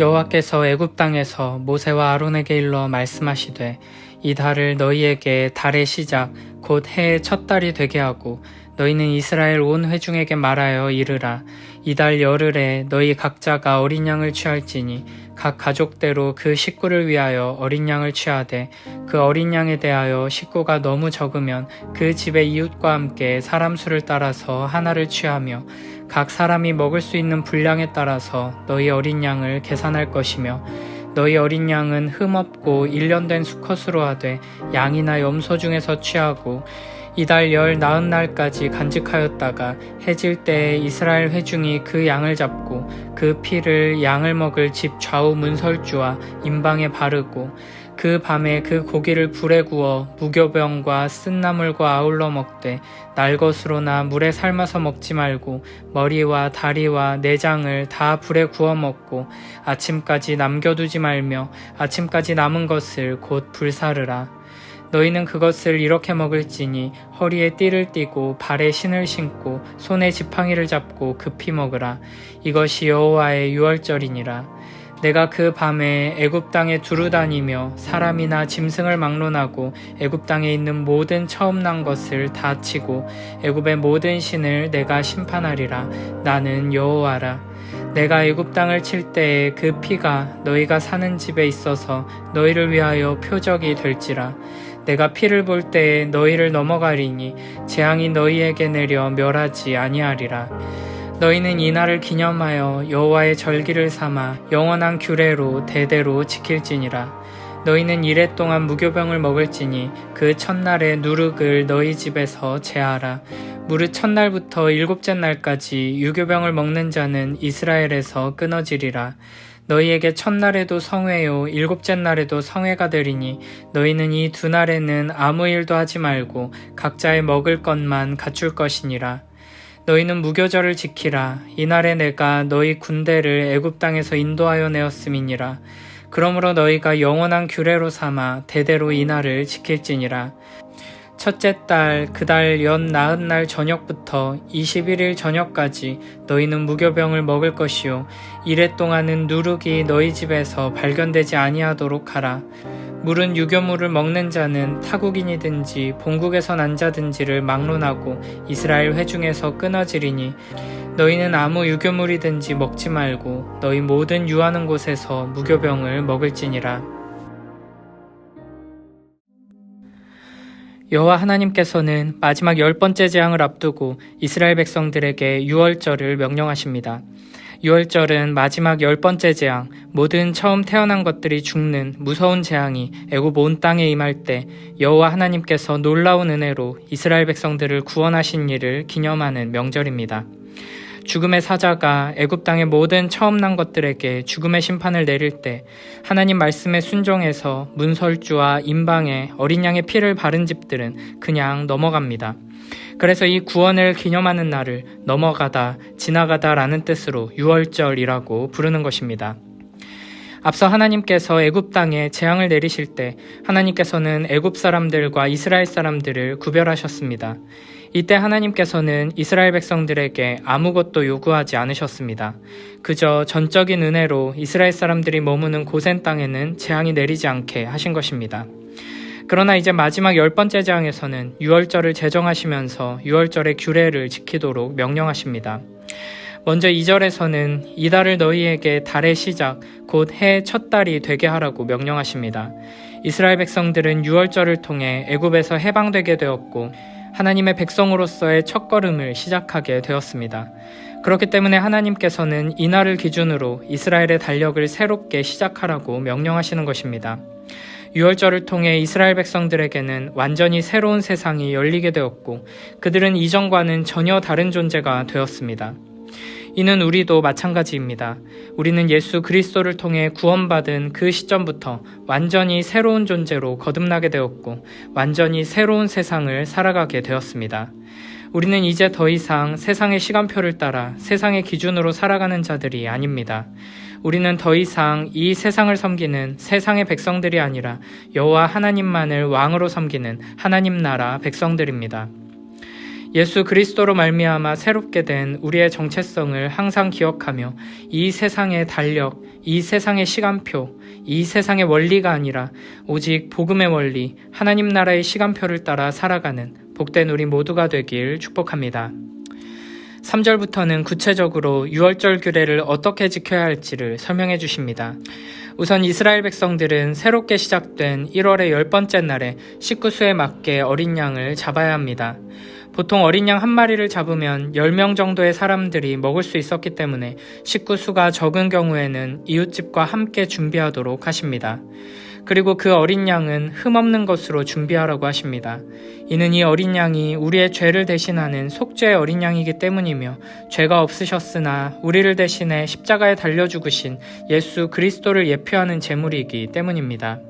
여호와께서 애굽 땅에서 모세와 아론에게 일러 말씀하시되 이 달을 너희에게 달의 시작 곧 해의 첫 달이 되게 하고 너희는 이스라엘 온 회중에게 말하여 이르라. 이 달 열흘에 너희 각자가 어린 양을 취할지니 각 가족대로 그 식구를 위하여 어린 양을 취하되 그 어린 양에 대하여 식구가 너무 적으면 그 집의 이웃과 함께 사람 수를 따라서 하나를 취하며 각 사람이 먹을 수 있는 분량에 따라서 너희 어린 양을 계산할 것이며 너희 어린 양은 흠없고 1년 된 수컷으로 하되 양이나 염소 중에서 취하고 이달 열 나흔 날까지 간직하였다가 해질 때에 이스라엘 회중이 그 양을 잡고 그 피를 양을 먹을 집 좌우 문설주와 임방에 바르고 그 밤에 그 고기를 불에 구워 무교병과 쓴나물과 아울러 먹되 날것으로나 물에 삶아서 먹지 말고 머리와 다리와 내장을 다 불에 구워 먹고 아침까지 남겨두지 말며 아침까지 남은 것을 곧 불사르라. 너희는 그것을 이렇게 먹을지니 허리에 띠를 띠고 발에 신을 신고 손에 지팡이를 잡고 급히 먹으라. 이것이 여호와의 유월절이니라. 내가 그 밤에 애굽 땅에 두루 다니며 사람이나 짐승을 막론하고 애굽 땅에 있는 모든 처음 난 것을 다 치고 애굽의 모든 신을 내가 심판하리라. 나는 여호와라. 내가 애굽 땅을 칠 때에 그 피가 너희가 사는 집에 있어서 너희를 위하여 표적이 될지라. 내가 피를 볼 때에 너희를 넘어가리니 재앙이 너희에게 내려 멸하지 아니하리라. 너희는 이 날을 기념하여 여호와의 절기를 삼아 영원한 규례로 대대로 지킬지니라. 너희는 이래 동안 무교병을 먹을지니 그 첫날에 누룩을 너희 집에서 제하라. 무릇 첫날부터 일곱째 날까지 유교병을 먹는 자는 이스라엘에서 끊어지리라. 너희에게 첫날에도 성회요 일곱째 날에도 성회가 되리니 너희는 이 두 날에는 아무 일도 하지 말고 각자의 먹을 것만 갖출 것이니라. 너희는 무교절을 지키라. 이날에 내가 너희 군대를 애굽 땅에서 인도하여 내었음이니라. 그러므로 너희가 영원한 규례로 삼아 대대로 이날을 지킬지니라. 첫째 달 그 달 연 나흔 날 저녁부터 21일 저녁까지 너희는 무교병을 먹을 것이요 이래 동안은 누룩이 너희 집에서 발견되지 아니하도록 하라. 물은 유교물을 먹는 자는 타국인이든지 본국에서 난 자든지를 막론하고 이스라엘 회중에서 끊어지리니 너희는 아무 유교물이든지 먹지 말고 너희 모든 유하는 곳에서 무교병을 먹을지니라. 여호와 하나님께서는 마지막 10번째 재앙을 앞두고 이스라엘 백성들에게 유월절을 명령하십니다. 유월절은 마지막 10번째 재앙, 모든 처음 태어난 것들이 죽는 무서운 재앙이 애굽 온 땅에 임할 때 여호와 하나님께서 놀라운 은혜로 이스라엘 백성들을 구원하신 일을 기념하는 명절입니다. 죽음의 사자가 애굽 땅의 모든 처음 난 것들에게 죽음의 심판을 내릴 때 하나님 말씀에 순종해서 문설주와 임방에 어린 양의 피를 바른 집들은 그냥 넘어갑니다. 그래서 이 구원을 기념하는 날을 넘어가다, 지나가다 라는 뜻으로 유월절이라고 부르는 것입니다. 앞서 하나님께서 애굽 땅에 재앙을 내리실 때 하나님께서는 애굽 사람들과 이스라엘 사람들을 구별하셨습니다. 이때 하나님께서는 이스라엘 백성들에게 아무것도 요구하지 않으셨습니다. 그저 전적인 은혜로 이스라엘 사람들이 머무는 고센 땅에는 재앙이 내리지 않게 하신 것입니다. 그러나 이제 마지막 10번째 재앙에서는 유월절을 제정하시면서 유월절의 규례를 지키도록 명령하십니다. 먼저 2절에서는 이 달을 너희에게 달의 시작, 곧 해의 첫 달이 되게 하라고 명령하십니다. 이스라엘 백성들은 유월절을 통해 애굽에서 해방되게 되었고 하나님의 백성으로서의 첫걸음을 시작하게 되었습니다. 그렇기 때문에 하나님께서는 이 날을 기준으로 이스라엘의 달력을 새롭게 시작하라고 명령하시는 것입니다. 유월절을 통해 이스라엘 백성들에게는 완전히 새로운 세상이 열리게 되었고 그들은 이전과는 전혀 다른 존재가 되었습니다. 이는 우리도 마찬가지입니다. 우리는 예수 그리스도를 통해 구원받은 그 시점부터 완전히 새로운 존재로 거듭나게 되었고 완전히 새로운 세상을 살아가게 되었습니다. 우리는 이제 더 이상 세상의 시간표를 따라 세상의 기준으로 살아가는 자들이 아닙니다. 우리는 더 이상 이 세상을 섬기는 세상의 백성들이 아니라 여호와 하나님만을 왕으로 섬기는 하나님 나라 백성들입니다. 예수 그리스도로 말미암아 새롭게 된 우리의 정체성을 항상 기억하며 이 세상의 달력, 이 세상의 시간표, 이 세상의 원리가 아니라 오직 복음의 원리, 하나님 나라의 시간표를 따라 살아가는 복된 우리 모두가 되길 축복합니다. 3절부터는 구체적으로 유월절 규례를 어떻게 지켜야 할지를 설명해 주십니다. 우선 이스라엘 백성들은 새롭게 시작된 1월의 10번째 날에 식구수에 맞게 어린 양을 잡아야 합니다. 보통 어린 양 한 마리를 잡으면 10명 정도의 사람들이 먹을 수 있었기 때문에 식구수가 적은 경우에는 이웃집과 함께 준비하도록 하십니다. 그리고 그 어린 양은 흠없는 것으로 준비하라고 하십니다. 이는 이 어린 양이 우리의 죄를 대신하는 속죄의 어린 양이기 때문이며 죄가 없으셨으나 우리를 대신해 십자가에 달려 죽으신 예수 그리스도를 예표하는 제물이기 때문입니다.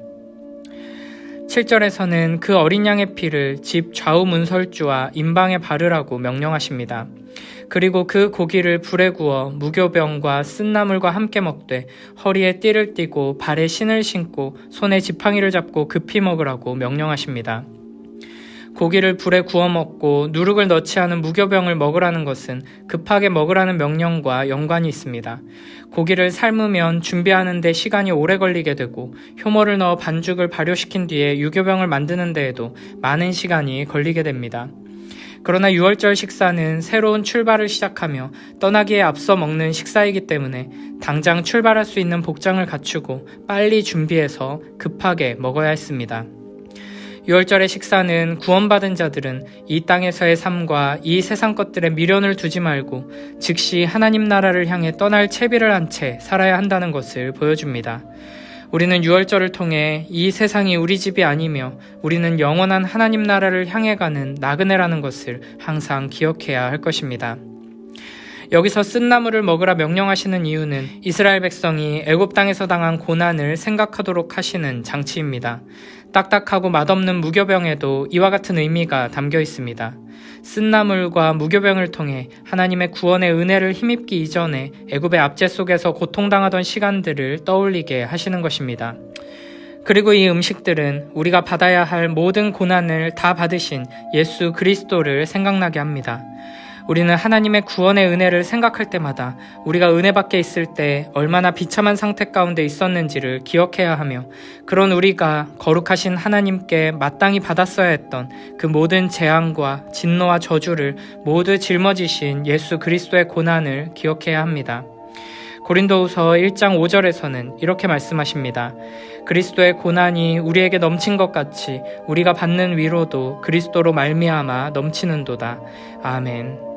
7절에서는 그 어린 양의 피를 집 좌우 문설주와 임방에 바르라고 명령하십니다. 그리고 그 고기를 불에 구워 무교병과 쓴나물과 함께 먹되 허리에 띠를 띠고 발에 신을 신고 손에 지팡이를 잡고 급히 먹으라고 명령하십니다. 고기를 불에 구워 먹고 누룩을 넣지 않은 무교병을 먹으라는 것은 급하게 먹으라는 명령과 연관이 있습니다. 고기를 삶으면 준비하는 데 시간이 오래 걸리게 되고 효모를 넣어 반죽을 발효시킨 뒤에 유교병을 만드는 데에도 많은 시간이 걸리게 됩니다. 그러나 유월절 식사는 새로운 출발을 시작하며 떠나기에 앞서 먹는 식사이기 때문에 당장 출발할 수 있는 복장을 갖추고 빨리 준비해서 급하게 먹어야 했습니다. 유월절의 식사는 구원받은 자들은 이 땅에서의 삶과 이 세상 것들에 미련을 두지 말고 즉시 하나님 나라를 향해 떠날 채비를 한 채 살아야 한다는 것을 보여줍니다. 우리는 유월절을 통해 이 세상이 우리 집이 아니며 우리는 영원한 하나님 나라를 향해 가는 나그네라는 것을 항상 기억해야 할 것입니다. 여기서 쓴나물을 먹으라 명령하시는 이유는 이스라엘 백성이 애굽 땅에서 당한 고난을 생각하도록 하시는 장치입니다. 딱딱하고 맛없는 무교병에도 이와 같은 의미가 담겨 있습니다. 쓴나물과 무교병을 통해 하나님의 구원의 은혜를 힘입기 이전에 애굽의 압제 속에서 고통당하던 시간들을 떠올리게 하시는 것입니다. 그리고 이 음식들은 우리가 받아야 할 모든 고난을 다 받으신 예수 그리스도를 생각나게 합니다. 우리는 하나님의 구원의 은혜를 생각할 때마다 우리가 은혜 밖에 있을 때 얼마나 비참한 상태 가운데 있었는지를 기억해야 하며 그런 우리가 거룩하신 하나님께 마땅히 받았어야 했던 그 모든 재앙과 진노와 저주를 모두 짊어지신 예수 그리스도의 고난을 기억해야 합니다. 고린도후서 1장 5절에서는 이렇게 말씀하십니다. 그리스도의 고난이 우리에게 넘친 것 같이 우리가 받는 위로도 그리스도로 말미암아 넘치는도다. 아멘.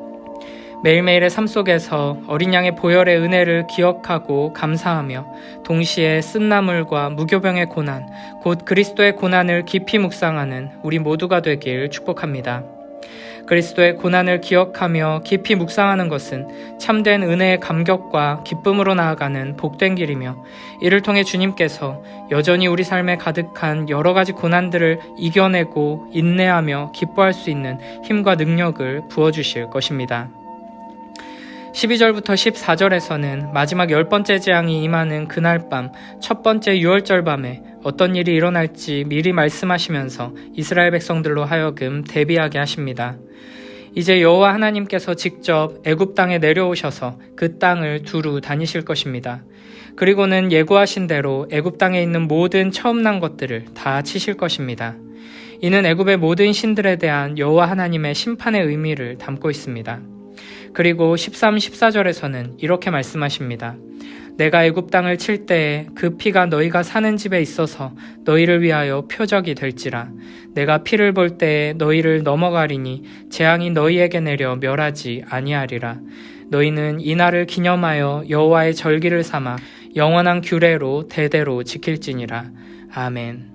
매일매일의 삶 속에서 어린 양의 보혈의 은혜를 기억하고 감사하며 동시에 쓴나물과 무교병의 고난, 곧 그리스도의 고난을 깊이 묵상하는 우리 모두가 되길 축복합니다. 그리스도의 고난을 기억하며 깊이 묵상하는 것은 참된 은혜의 감격과 기쁨으로 나아가는 복된 길이며 이를 통해 주님께서 여전히 우리 삶에 가득한 여러 가지 고난들을 이겨내고 인내하며 기뻐할 수 있는 힘과 능력을 부어주실 것입니다. 12절부터 14절에서는 마지막 10번째 재앙이 임하는 그날 밤 첫 번째 유월절 밤에 어떤 일이 일어날지 미리 말씀하시면서 이스라엘 백성들로 하여금 대비하게 하십니다. 이제 여호와 하나님께서 직접 애굽 땅에 내려오셔서 그 땅을 두루 다니실 것입니다. 그리고는 예고하신 대로 애굽 땅에 있는 모든 처음 난 것들을 다 치실 것입니다. 이는 애굽의 모든 신들에 대한 여호와 하나님의 심판의 의미를 담고 있습니다. 그리고 13, 14절에서는 이렇게 말씀하십니다. 내가 애굽 땅을 칠 때에 그 피가 너희가 사는 집에 있어서 너희를 위하여 표적이 될지라. 내가 피를 볼 때에 너희를 넘어가리니 재앙이 너희에게 내려 멸하지 아니하리라. 너희는 이 날을 기념하여 여호와의 절기를 삼아 영원한 규례로 대대로 지킬지니라. 아멘.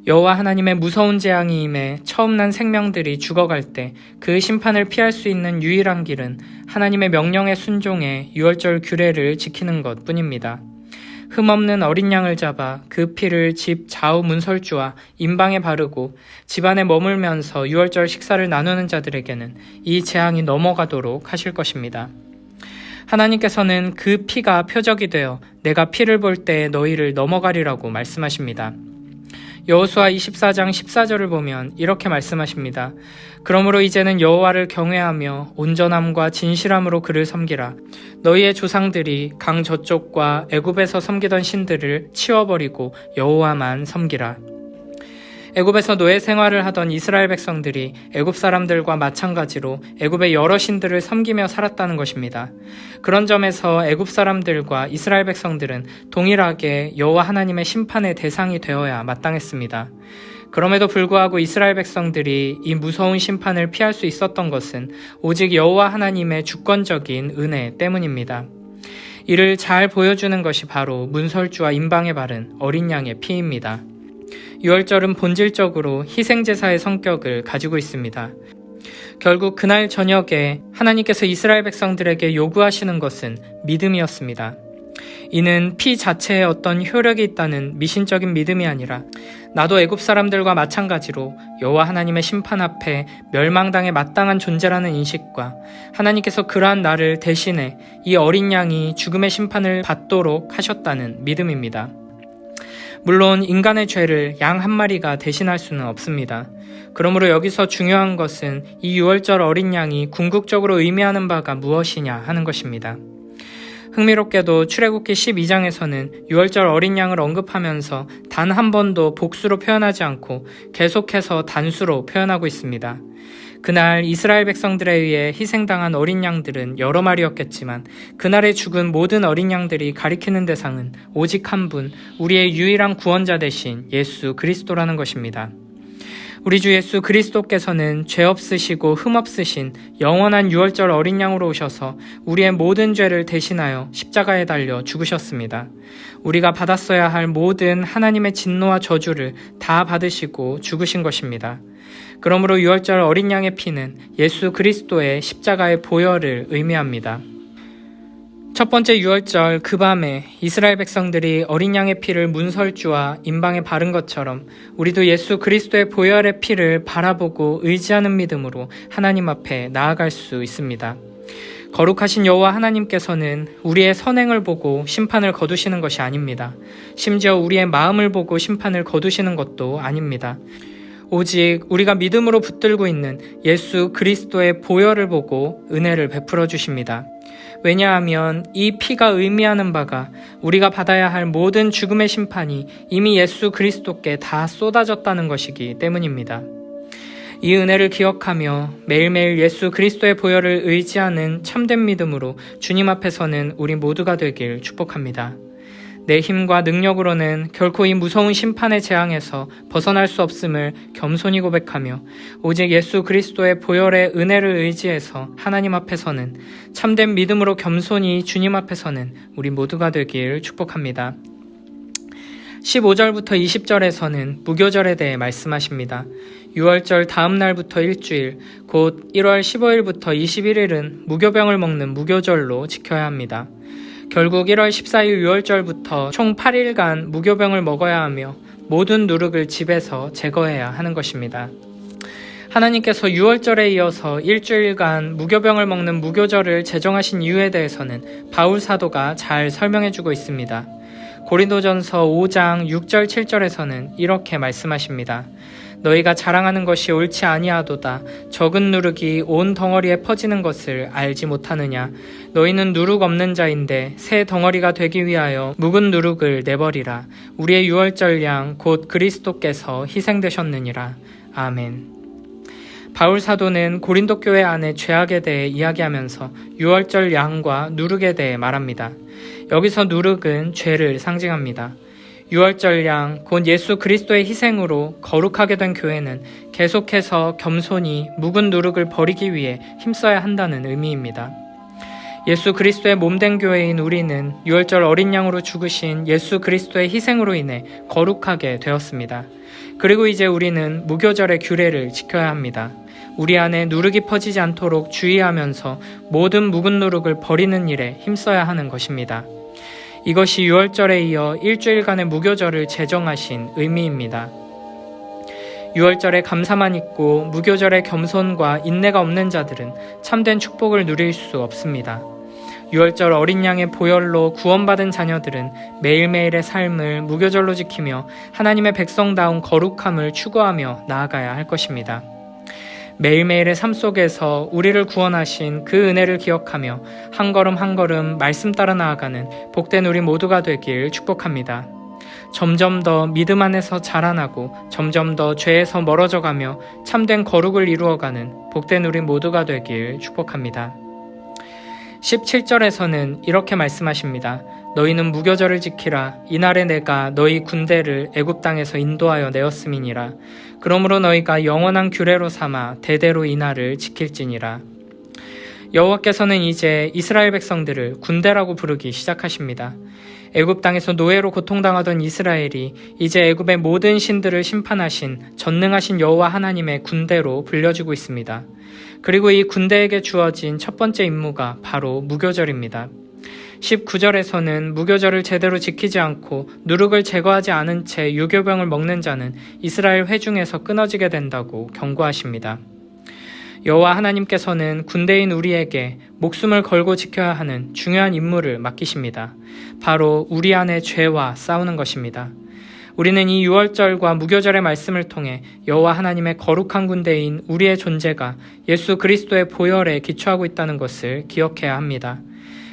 여호와 하나님의 무서운 재앙이 임해 처음 난 생명들이 죽어갈 때 그 심판을 피할 수 있는 유일한 길은 하나님의 명령에 순종해 유월절 규례를 지키는 것 뿐입니다. 흠없는 어린 양을 잡아 그 피를 집 좌우 문설주와 임방에 바르고 집안에 머물면서 유월절 식사를 나누는 자들에게는 이 재앙이 넘어가도록 하실 것입니다. 하나님께서는 그 피가 표적이 되어 내가 피를 볼 때 너희를 넘어가리라고 말씀하십니다. 여호수아 24장 14절을 보면 이렇게 말씀하십니다. 그러므로 이제는 여호와를 경외하며 온전함과 진실함으로 그를 섬기라. 너희의 조상들이 강 저쪽과 애굽에서 섬기던 신들을 치워버리고 여호와만 섬기라. 애굽에서 노예 생활을 하던 이스라엘 백성들이 애굽 사람들과 마찬가지로 애굽의 여러 신들을 섬기며 살았다는 것입니다. 그런 점에서 애굽 사람들과 이스라엘 백성들은 동일하게 여호와 하나님의 심판의 대상이 되어야 마땅했습니다. 그럼에도 불구하고 이스라엘 백성들이 이 무서운 심판을 피할 수 있었던 것은 오직 여호와 하나님의 주권적인 은혜 때문입니다. 이를 잘 보여주는 것이 바로 문설주와 임방에 바른 어린 양의 피입니다. 유월절은 본질적으로 희생제사의 성격을 가지고 있습니다. 결국 그날 저녁에 하나님께서 이스라엘 백성들에게 요구하시는 것은 믿음이었습니다. 이는 피 자체에 어떤 효력이 있다는 미신적인 믿음이 아니라 나도 애굽 사람들과 마찬가지로 여호와 하나님의 심판 앞에 멸망당에 마땅한 존재라는 인식과 하나님께서 그러한 나를 대신해 이 어린 양이 죽음의 심판을 받도록 하셨다는 믿음입니다. 물론 인간의 죄를 양 한 마리가 대신할 수는 없습니다. 그러므로 여기서 중요한 것은 이 유월절 어린 양이 궁극적으로 의미하는 바가 무엇이냐 하는 것입니다. 흥미롭게도 출애굽기 12장에서는 유월절 어린 양을 언급하면서 단 한 번도 복수로 표현하지 않고 계속해서 단수로 표현하고 있습니다. 그날 이스라엘 백성들에 의해 희생당한 어린 양들은 여러 마리였겠지만 그날에 죽은 모든 어린 양들이 가리키는 대상은 오직 한 분, 우리의 유일한 구원자 되신 예수 그리스도라는 것입니다. 우리 주 예수 그리스도께서는 죄 없으시고 흠 없으신 영원한 유월절 어린 양으로 오셔서 우리의 모든 죄를 대신하여 십자가에 달려 죽으셨습니다. 우리가 받았어야 할 모든 하나님의 진노와 저주를 다 받으시고 죽으신 것입니다. 그러므로 유월절 어린 양의 피는 예수 그리스도의 십자가의 보혈을 의미합니다. 첫 번째 유월절 그 밤에 이스라엘 백성들이 어린 양의 피를 문설주와 임방에 바른 것처럼 우리도 예수 그리스도의 보혈의 피를 바라보고 의지하는 믿음으로 하나님 앞에 나아갈 수 있습니다. 거룩하신 여호와 하나님께서는 우리의 선행을 보고 심판을 거두시는 것이 아닙니다. 심지어 우리의 마음을 보고 심판을 거두시는 것도 아닙니다. 오직 우리가 믿음으로 붙들고 있는 예수 그리스도의 보혈을 보고 은혜를 베풀어 주십니다. 왜냐하면 이 피가 의미하는 바가 우리가 받아야 할 모든 죽음의 심판이 이미 예수 그리스도께 다 쏟아졌다는 것이기 때문입니다. 이 은혜를 기억하며 매일매일 예수 그리스도의 보혈을 의지하는 참된 믿음으로 주님 앞에 서는 우리 모두가 되길 축복합니다. 내 힘과 능력으로는 결코 이 무서운 심판의 재앙에서 벗어날 수 없음을 겸손히 고백하며 오직 예수 그리스도의 보혈의 은혜를 의지해서 하나님 앞에 서는 참된 믿음으로 겸손히 주님 앞에 서는 우리 모두가 되길 축복합니다. 15절부터 20절에서는 무교절에 대해 말씀하십니다. 6월절 다음 날부터 일주일, 곧 1월 15일부터 21일은 무교병을 먹는 무교절로 지켜야 합니다. 결국 1월 14일 6월절부터 총 8일간 무교병을 먹어야 하며 모든 누룩을 집에서 제거해야 하는 것입니다. 하나님께서 6월절에 이어서 일주일간 무교병을 먹는 무교절을 제정하신 이유에 대해서는 바울 사도가 잘 설명해주고 있습니다. 고린도전서 5장 6절 7절에서는 이렇게 말씀하십니다. 너희가 자랑하는 것이 옳지 아니하도다. 적은 누룩이 온 덩어리에 퍼지는 것을 알지 못하느냐. 너희는 누룩 없는 자인데 새 덩어리가 되기 위하여 묵은 누룩을 내버리라. 우리의 유월절 양 곧 그리스도께서 희생되셨느니라. 아멘. 바울 사도는 고린도 교회 안의 죄악에 대해 이야기하면서 유월절 양과 누룩에 대해 말합니다. 여기서 누룩은 죄를 상징합니다. 유월절 양, 곧 예수 그리스도의 희생으로 거룩하게 된 교회는 계속해서 겸손히 묵은 누룩을 버리기 위해 힘써야 한다는 의미입니다. 예수 그리스도의 몸된 교회인 우리는 유월절 어린 양으로 죽으신 예수 그리스도의 희생으로 인해 거룩하게 되었습니다. 그리고 이제 우리는 무교절의 규례를 지켜야 합니다. 우리 안에 누룩이 퍼지지 않도록 주의하면서 모든 묵은 누룩을 버리는 일에 힘써야 하는 것입니다. 이것이 유월절에 이어 일주일간의 무교절을 제정하신 의미입니다. 유월절에 감사만 있고 무교절에 겸손과 인내가 없는 자들은 참된 축복을 누릴 수 없습니다. 유월절 어린 양의 보혈로 구원받은 자녀들은 매일매일의 삶을 무교절로 지키며 하나님의 백성다운 거룩함을 추구하며 나아가야 할 것입니다. 매일매일의 삶 속에서 우리를 구원하신 그 은혜를 기억하며 한 걸음 한 걸음 말씀 따라 나아가는 복된 우리 모두가 되길 축복합니다. 점점 더 믿음 안에서 자라나고 점점 더 죄에서 멀어져가며 참된 거룩을 이루어가는 복된 우리 모두가 되길 축복합니다. 17절에서는 이렇게 말씀하십니다. 너희는 무교절을 지키라. 이날에 내가 너희 군대를 애굽 땅에서 인도하여 내었음이니라. 그러므로 너희가 영원한 규례로 삼아 대대로 이날을 지킬지니라. 여호와께서는 이제 이스라엘 백성들을 군대라고 부르기 시작하십니다. 애굽 땅에서 노예로 고통당하던 이스라엘이 이제 애굽의 모든 신들을 심판하신 전능하신 여호와 하나님의 군대로 불려지고 있습니다. 그리고 이 군대에게 주어진 첫 번째 임무가 바로 무교절입니다. 19절에서는 무교절을 제대로 지키지 않고 누룩을 제거하지 않은 채 유교병을 먹는 자는 이스라엘 회중에서 끊어지게 된다고 경고하십니다. 여호와 하나님께서는 군대인 우리에게 목숨을 걸고 지켜야 하는 중요한 임무를 맡기십니다. 바로 우리 안의 죄와 싸우는 것입니다. 우리는 이 유월절과 무교절의 말씀을 통해 여호와 하나님의 거룩한 군대인 우리의 존재가 예수 그리스도의 보혈에 기초하고 있다는 것을 기억해야 합니다.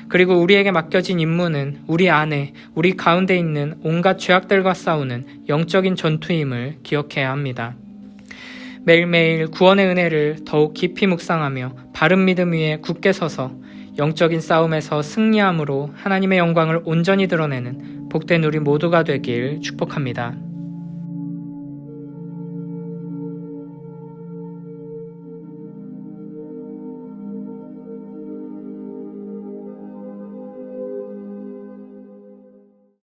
그리고 우리에게 맡겨진 임무는 우리 안에, 우리 가운데 있는 온갖 죄악들과 싸우는 영적인 전투임을 기억해야 합니다. 매일매일 구원의 은혜를 더욱 깊이 묵상하며 바른 믿음 위에 굳게 서서 영적인 싸움에서 승리함으로 하나님의 영광을 온전히 드러내는 복된 우리 모두가 되길 축복합니다.